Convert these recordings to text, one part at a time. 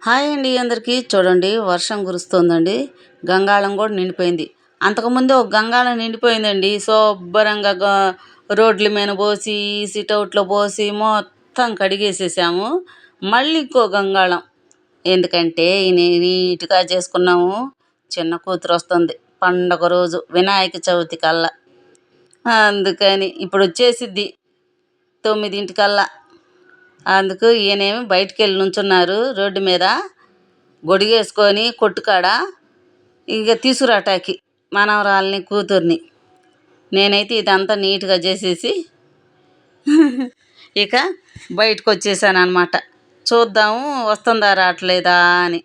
Hi అండి అందరికీ. చూడండి, వర్షం కురుస్తోందండి. గంగాళం కూడా నిండిపోయింది. అంతకుముందే ఒక గంగాళం నిండిపోయిందండి. శుభ్రంగా రోడ్ల మీద పోసి సిటౌట్లో పోసి మొత్తం కడిగేసేసాము. మళ్ళీ ఇంకో గంగాళం ఎందుకంటే నీట్గా చేసుకున్నాము. చిన్న కూతురు వస్తుంది పండగ రోజు వినాయక చవితి కల్లా, అందుకని ఇప్పుడు వచ్చేసిద్ది 9 అందుకు ఈయనేమి బయటికి వెళ్ళి నుంచున్నారు రోడ్డు మీద గొడిగేసుకొని కొట్టుకాడ. ఇక తీసుకురాటాకి మనవరాల్ని కూతుర్ని. నేనైతే ఇదంతా నీట్గా చేసేసి ఇక బయటకు వచ్చేసాను అనమాట. చూద్దాము వస్తుందా రావట్లేదా అని.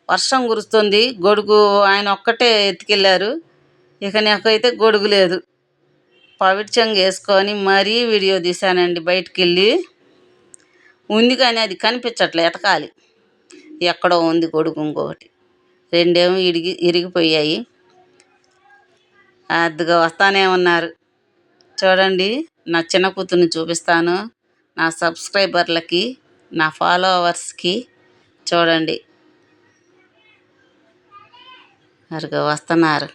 వర్షం కురుస్తుంది. గొడుగు ఆయన ఒక్కటే ఎత్తుకెళ్ళారు. ఇక నాకైతే గొడుగు లేదు. పవిత్రంగా వేసుకొని మరీ వీడియో తీశానండి. బయటికి వెళ్ళి ఉంది కానీ అది కనిపించట్లే, ఎతకాలి. ఎక్కడో ఉంది గొడుగు. ఇంకొకటి రెండేమో ఇరిగిపోయాయి. అదిగా వస్తానే ఉన్నారు. చూడండి, నా చిన్న కూతుర్ని చూపిస్తాను నా సబ్స్క్రైబర్లకి, నా ఫాలోవర్స్కి. చూడండి, అరుగా వస్తున్నారు.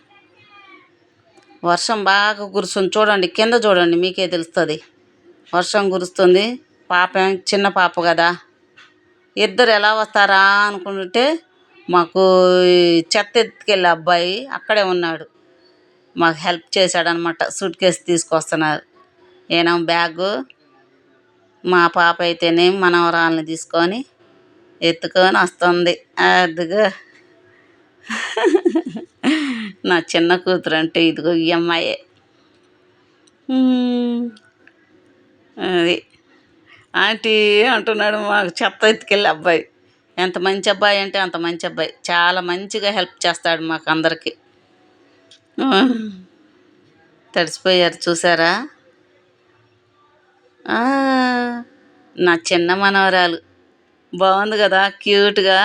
వర్షం బాగా కురుస్తుంది. చూడండి, కింద చూడండి, మీకే తెలుస్తుంది. వర్షం కురుస్తుంది. పాప చిన్న పాప కదా, ఇద్దరు ఎలా వస్తారా అనుకుంటుంటే మాకు చెత్త ఎత్తుకెళ్ళే అబ్బాయి అక్కడే ఉన్నాడు. మాకు హెల్ప్ చేశాడనమాట. సూట్ కేసు తీసుకొస్తున్నారు. ఏమో బ్యాగు. మా పాప అయితేనే మనవరాల్ని తీసుకొని ఎత్తుకొని వస్తుంది. అదిగో నా చిన్న కూతురు అంటే ఇదిగో ఈ అమ్మాయే. అది ఆంటీ అంటున్నాడు మాకు చెత్త ఎత్తుకెళ్ళే అబ్బాయి. ఎంత మంచి అబ్బాయి అంటే అంత మంచి అబ్బాయి. చాలా మంచిగా హెల్ప్ చేస్తాడు మాకు అందరికీ. తడిసిపోయారు చూసారా. నా చిన్న మనవరాలు బాగుంది కదా, క్యూట్గా.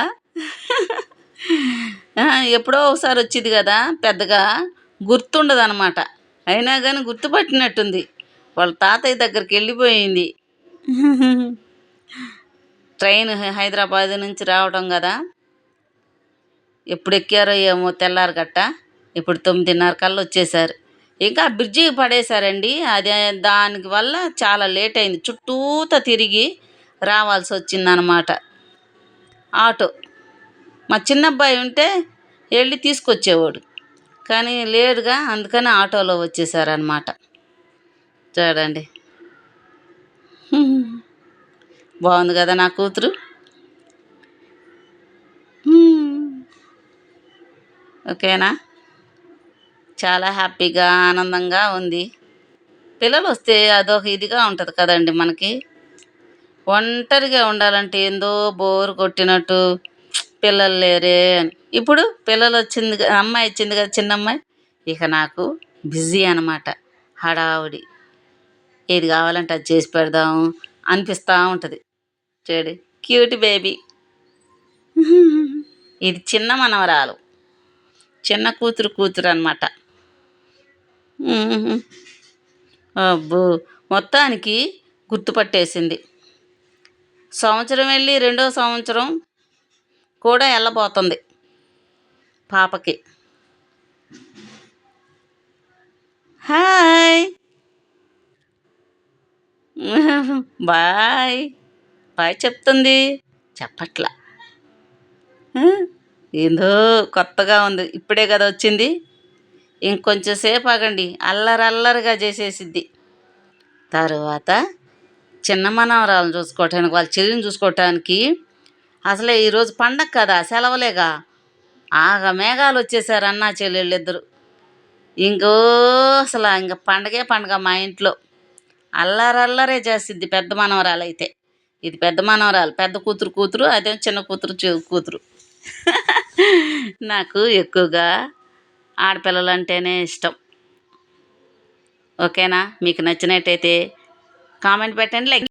ఎప్పుడో ఒకసారి వచ్చింది కదా, పెద్దగా గుర్తుండదు అనమాట. అయినా కానీ గుర్తుపట్టినట్టుంది. వాళ్ళ తాతయ్య దగ్గరికి వెళ్ళిపోయింది. ట్రైన్ హైదరాబాద్ నుంచి రావడం కదా, ఎప్పుడు ఎక్కారో ఏమో తెల్లారి గట్ట. ఇప్పుడు 9:30 వచ్చేసారు. ఇంకా బ్రిడ్జికి పడేశారండి. అదే దానికి వల్ల చాలా లేట్ అయింది. చుట్టూతా తిరిగి రావాల్సి వచ్చిందనమాట. ఆటో మా చిన్నబ్బాయి ఉంటే వెళ్ళి తీసుకొచ్చేవాడు, కానీ లేడుగా, అందుకని ఆటోలో వచ్చేసారనమాట. చూడండి, బాగుంది కదా నా కూతురు. ఓకేనా, చాలా హ్యాపీగా ఆనందంగా ఉంది. పిల్లలు వస్తే అదొక ఇదిగా ఉంటుంది కదండి మనకి. ఒంటరిగా ఉండాలంటే ఏందో బోరు కొట్టినట్టు, పిల్లలు లేరే అని. ఇప్పుడు పిల్లలు వచ్చింది, అమ్మాయి వచ్చింది కదా, చిన్న అమ్మాయి. ఇక నాకు బిజీ అనమాట. హడావుడి, ఏది కావాలంటే అది చేసి పెడదాము అనిపిస్తూ ఉంటుంది. చూడు, క్యూట్ బేబీ. ఇది చిన్న మనవరాలు, చిన్న కూతురు అనమాట. అబ్బో, మొత్తానికి గుర్తుపట్టేసింది. సంవత్సరం వెళ్ళి రెండో సంవత్సరం కూడా వెళ్ళబోతుంది పాపకి. హాయ్, బాయ్ బాయ్ చెప్తుంది. చెప్పట్లా, ఏందో కొత్తగా ఉంది. ఇప్పుడే కదా వచ్చింది. ఇంకొంచెం సేపు ఆగండి, అల్లరల్లరిగా చేసేసిద్ది. తరువాత చిన్న మనవరాలను చూసుకోవటానికి, వాళ్ళ చెల్లిని చూసుకోవటానికి. అసలే ఈరోజు పండగ కదా, సెలవులేగా. మేఘాలు వచ్చేసారు అన్నా చెల్లెళ్ళు ఇద్దరు. ఇంకో అసలు ఇంక పండగే పండగ మా ఇంట్లో. అల్లరల్లరే చేసిద్ది పెద్ద మనవరాలు అయితే. ఇది పెద్ద మనవరాలు, పెద్ద కూతురు. అదే చిన్న కూతురు. నాకు ఎక్కువగా ఆడపిల్లలు అంటేనే ఇష్టం. ఓకేనా, మీకు నచ్చినట్టయితే కామెంట్ పెట్టండి, లైక్